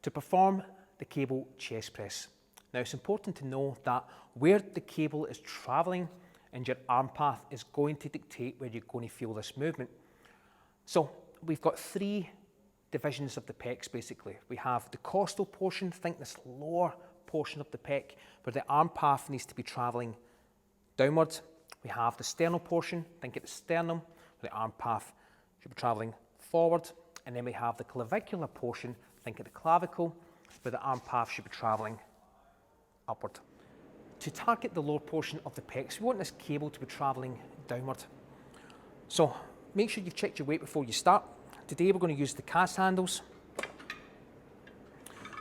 To perform the cable chest press. Now it's important to know that where the cable is travelling and your arm path is going to dictate where you're going to feel this movement. So we've got three divisions of the pecs basically. We have the costal portion, think this lower portion of the pec where the arm path needs to be travelling downwards. We have the sternal portion, think at the sternum, where the arm path should be travelling forward. And then we have the clavicular portion, think at the clavicle, where the arm path should be travelling upward. To target the lower portion of the pecs, we want this cable to be travelling downward. So make sure you've checked your weight before you start. Today we're going to use the cast handles.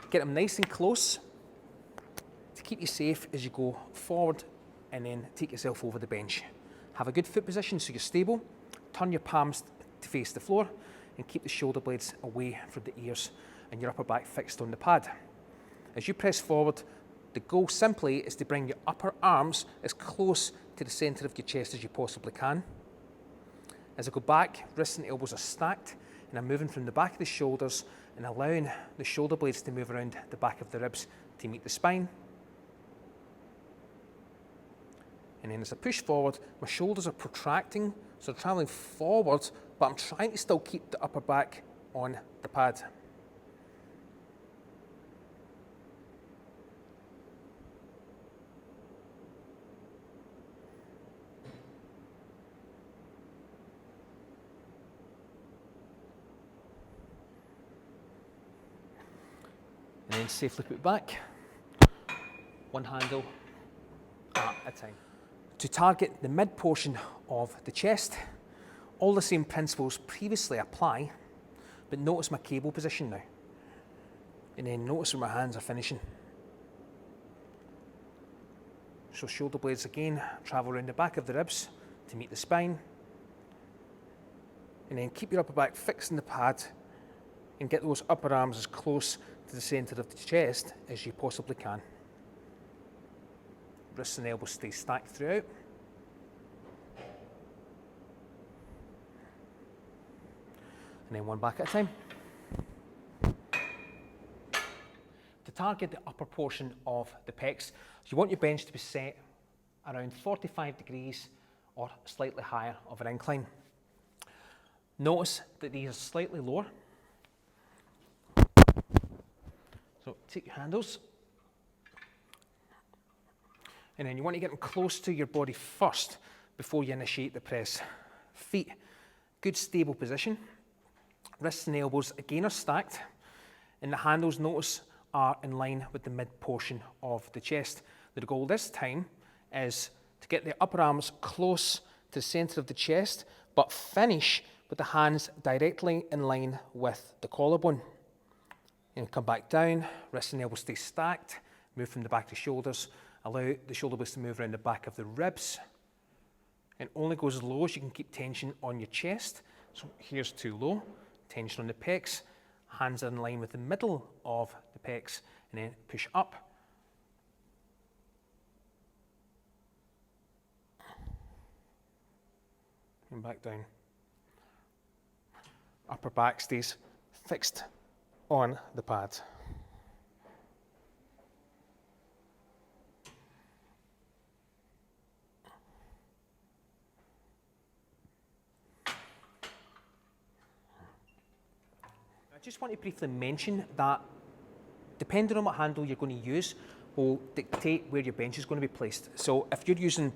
Get them nice and close to keep you safe as you go forward, and then take yourself over the bench. Have a good foot position so you're stable. Turn your palms to face the floor and keep the shoulder blades away from the ears and your upper back fixed on the pad. As you press forward, the goal simply is to bring your upper arms as close to the centre of your chest as you possibly can. As I go back, wrists and elbows are stacked, and I'm moving from the back of the shoulders and allowing the shoulder blades to move around the back of the ribs to meet the spine. And then as I push forward, my shoulders are protracting, so they're travelling forward, but I'm trying to still keep the upper back on the pad. And then safely put back, one handle at a time. To target the mid portion of the chest, all the same principles previously apply, but notice my cable position now. And then notice where my hands are finishing. So shoulder blades again, travel around the back of the ribs to meet the spine. And then keep your upper back fixed in the pad and get those upper arms as close to the centre of the chest as you possibly can. Wrists and elbows stay stacked throughout. And then one back at a time. To target the upper portion of the pecs, you want your bench to be set around 45 degrees or slightly higher of an incline. Notice that these are slightly lower. So take your handles, and then you want to get them close to your body first before you initiate the press. Feet, good stable position. Wrists and elbows again are stacked, and the handles, notice, are in line with the mid portion of the chest. The goal this time is to get the upper arms close to the centre of the chest, but finish with the hands directly in line with the collarbone. And come back down, wrists and elbows stay stacked, move from the back to shoulders, allow the shoulder blades to move around the back of the ribs, and only go as low as you can keep tension on your chest. So here's too low, tension on the pecs, hands are in line with the middle of the pecs, and then push up. And back down. Upper back stays fixed on the pad. I just want to briefly mention that depending on what handle you're going to use will dictate where your bench is going to be placed. So if you're using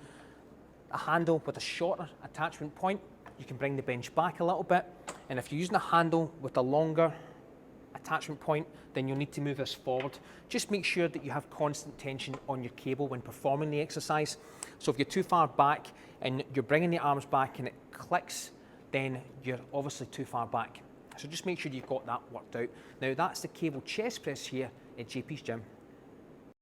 a handle with a shorter attachment point, you can bring the bench back a little bit. And if you're using a handle with a longer attachment point, then you'll need to move this forward. Just make sure that you have constant tension on your cable when performing the exercise. So if you're too far back and you're bringing the arms back and it clicks, then you're obviously too far back. So just make sure you've got that worked out. Now that's the cable chest press here at JP's Gym.